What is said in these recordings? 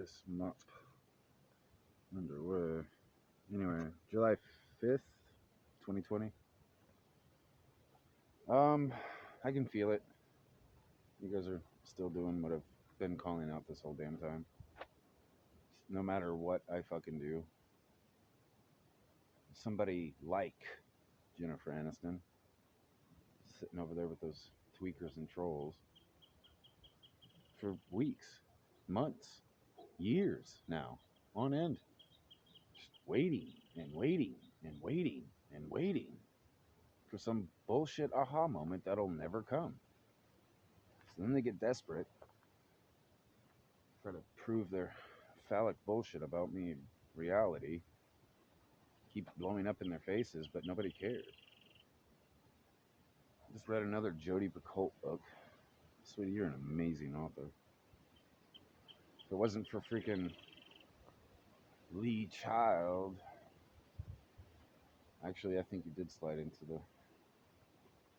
this mop underway. Anyway, July 5th, 2020. I can feel it. You guys are still doing what I've been calling out this whole damn time. No matter what I fucking do, somebody like Jennifer Aniston sitting over there with those tweakers and trolls for weeks, months, years now on end, just waiting and waiting and waiting and waiting for some bullshit aha moment that'll never come. So then they get desperate, try to prove their phallic bullshit about me reality, keep blowing up in their faces, but nobody cares. Just read another Jodi Picoult book. Sweetie, you're an amazing author. If it wasn't for freaking Lee Child, actually, I think you did slide into the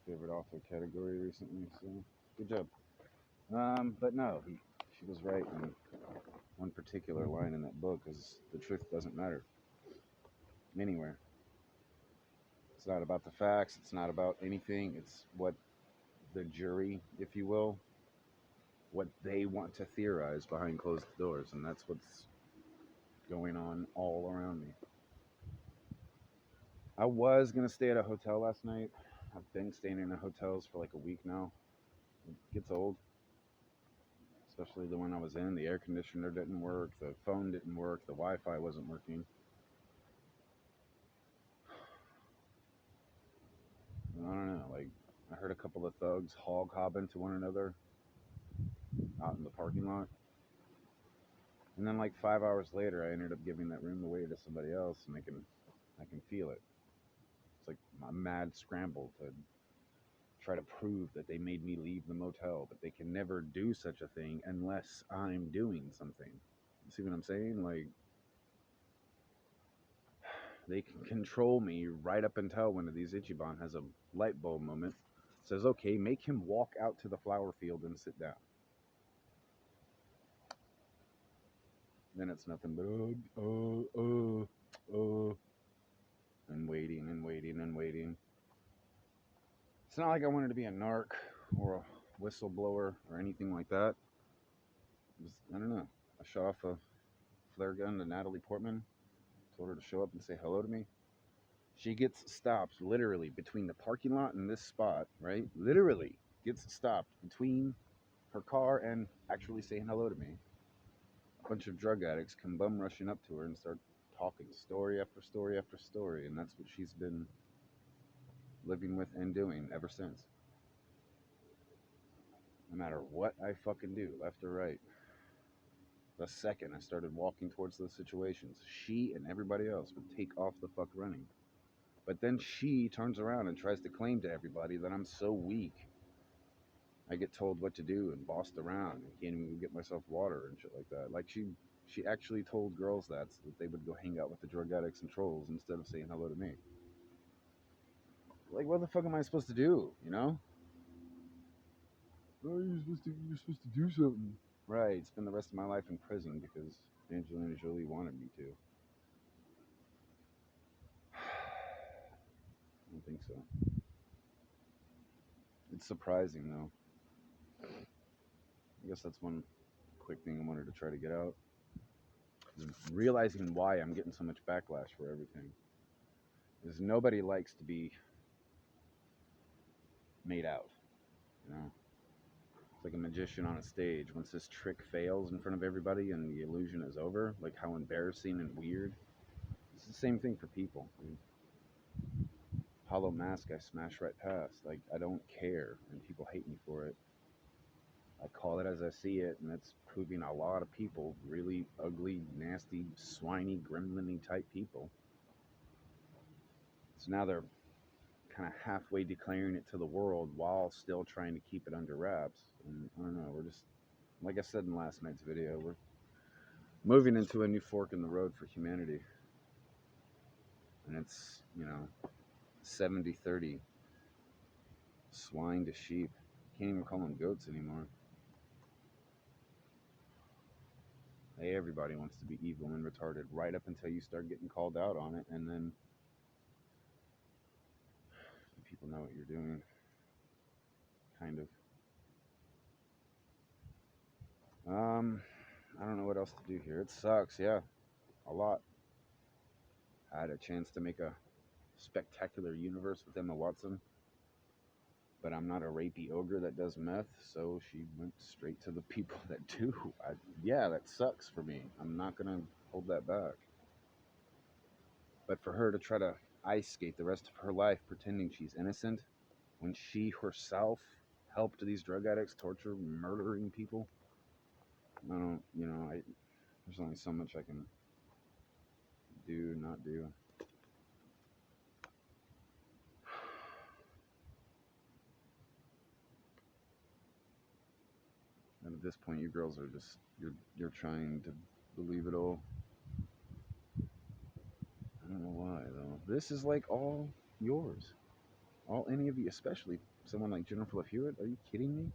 favorite author category recently, so good job. But no, she was right in one particular line in that book, is the truth doesn't matter anywhere. It's not about the facts, it's not about anything, it's what the jury, if you will, what they want to theorize behind closed doors, and that's what's going on all around me. I was going to stay at a hotel last night. I've been staying in hotels for like a week now. It gets old, especially the one I was in. The air conditioner didn't work, the phone didn't work, the Wi-Fi wasn't working. I don't know, like, I heard a couple of thugs hog-hobbing to one another out in the parking lot. And then like 5 hours later, I ended up giving that room away to somebody else, and I can feel it. It's like a mad scramble to try to prove that they made me leave the motel, but they can never do such a thing unless I'm doing something. You see what I'm saying? Like, they can control me right up until one of these Ichiban has a light bulb moment, says, okay, make him walk out to the flower field and sit down. Then it's nothing but and waiting and waiting and waiting. It's not like I wanted to be a narc or a whistleblower or anything like that. It was, I don't know. I shot off a flare gun to Natalie Portman, told her to show up and say hello to me. She gets stopped literally between the parking lot and this spot, right? Literally gets stopped between her car and actually saying hello to me. A bunch of drug addicts come bum rushing up to her and start talking story after story after story, and that's what she's been living with and doing ever since. No matter what I fucking do, left or right, the second I started walking towards those situations, she and everybody else would take off the fuck running. But then she turns around and tries to claim to everybody that I'm so weak. I get told what to do and bossed around and can't even get myself water and shit like that. Like she actually told girls that, so that they would go hang out with the drug addicts and trolls instead of saying hello to me. Like, what the fuck am I supposed to do, you know? Oh, you're supposed to do something. Right, spend the rest of my life in prison because Angelina Jolie wanted me to. I don't think so. It's surprising, though. I guess that's one quick thing I wanted to try to get out. Is realizing why I'm getting so much backlash for everything. Is nobody likes to be made out, you know? It's like a magician on a stage. Once this trick fails in front of everybody and the illusion is over, like how embarrassing and weird. It's the same thing for people. I mean, hollow mask I smash right past. Like, I don't care, and people hate me for it. I call it as I see it, and it's proving a lot of people really ugly, nasty, swiney, gremlin-y type people. So now they're kind of halfway declaring it to the world while still trying to keep it under wraps. And I don't know, we're just, like I said in last night's video, we're moving into a new fork in the road for humanity. And it's, 70-30 swine to sheep. Can't even call them goats anymore. Everybody wants to be evil and retarded right up until you start getting called out on it, and then people know what you're doing, kind of. I don't know what else to do here. It sucks, yeah, a lot. I had a chance to make a spectacular universe with Emma Watson, but I'm not a rapey ogre that does meth, so she went straight to the people that do. Yeah, that sucks for me. I'm not gonna hold that back. But for her to try to ice skate the rest of her life pretending she's innocent when she herself helped these drug addicts torture, murdering people, I don't, there's only so much I can do, not do. And at this point, you girls are just, you're trying to believe it all. I don't know why, though. This is like all yours. All any of you, especially someone like Jennifer Love Hewitt. Are you kidding me?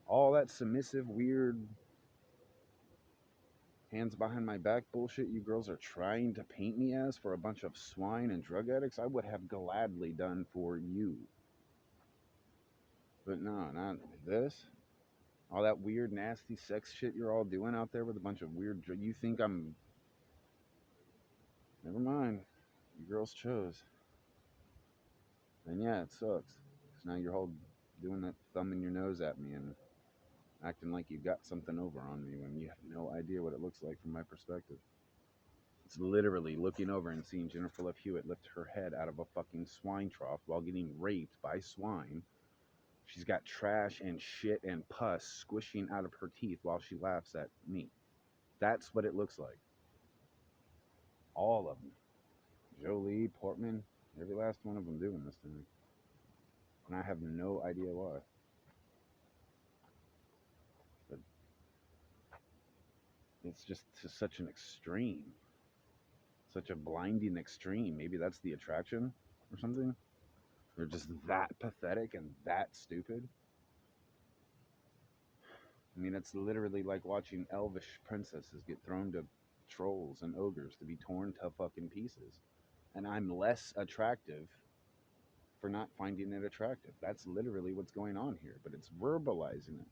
All that submissive, weird, hands behind my back bullshit you girls are trying to paint me as for a bunch of swine and drug addicts, I would have gladly done for you. But no, not this. All that weird, nasty sex shit you're all doing out there with a bunch of weird. You think I'm. Never mind. You girls chose. And yeah, it sucks. Because now you're all doing that thumb in your nose at me and acting like you got something over on me when you have no idea what it looks like from my perspective. It's literally looking over and seeing Jennifer Love Hewitt lift her head out of a fucking swine trough while getting raped by swine. She's got trash and shit and pus squishing out of her teeth while she laughs at me. That's what it looks like. All of them. Jolie, Portman, every last one of them doing this to me. And I have no idea why. But it's just to such an extreme. Such a blinding extreme. Maybe that's the attraction or something. They're just that pathetic and that stupid. I mean, it's literally like watching elvish princesses get thrown to trolls and ogres to be torn to fucking pieces. And I'm less attractive for not finding it attractive. That's literally what's going on here. But it's verbalizing it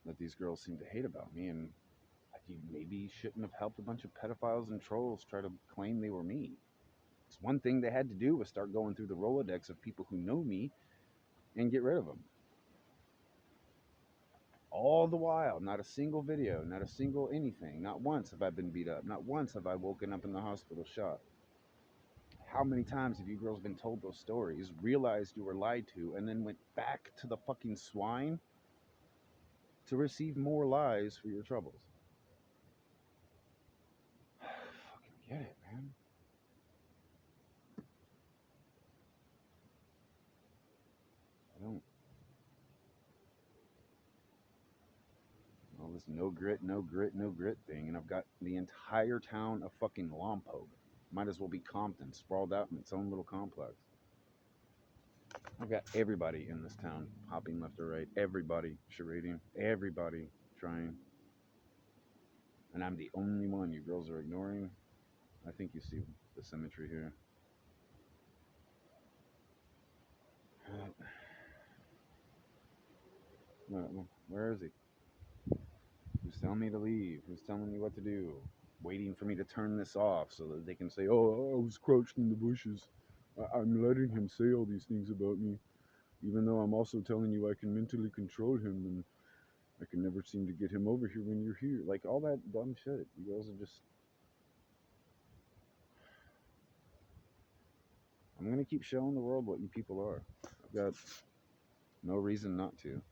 that these girls seem to hate about me. And you maybe shouldn't have helped a bunch of pedophiles and trolls try to claim they were me. It's one thing they had to do was start going through the Rolodex of people who know me and get rid of them. All the while, not a single video, not a single anything. Not once have I been beat up. Not once have I woken up in the hospital shot. How many times have you girls been told those stories, realized you were lied to, and then went back to the fucking swine to receive more lies for your troubles? Fucking get it, man. I don't. All this no grit, no grit, no grit thing, and I've got the entire town of fucking Lompoc. Might as well be Compton, sprawled out in its own little complex. I've got everybody in this town hopping left or right. Everybody charading. Everybody trying. And I'm the only one you girls are ignoring. I think you see the symmetry here. Where is he? Who's telling me to leave? Who's telling me what to do? Waiting for me to turn this off so that they can say, oh, I was crouched in the bushes. I'm letting him say all these things about me, even though I'm also telling you I can mentally control him and I can never seem to get him over here when you're here. Like, all that dumb shit. You guys are just... I'm going to keep showing the world what you people are. I've got no reason not to. There's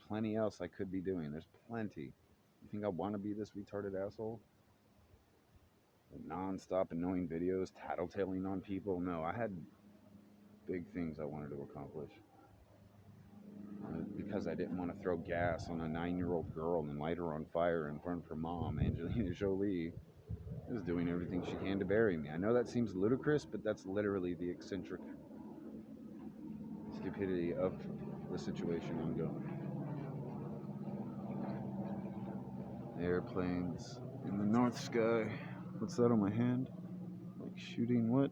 plenty else I could be doing. There's plenty. You think I want to be this retarded asshole? Non-stop annoying videos, tattletaling on people? No, I had big things I wanted to accomplish. Because I didn't want to throw gas on a 9-year-old girl and light her on fire in front of her mom, Angelina Jolie is doing everything she can to bury me. I know that seems ludicrous, but that's literally the eccentric stupidity of the situation ongoing. Airplanes in the north sky. What's that on my hand? Like shooting what?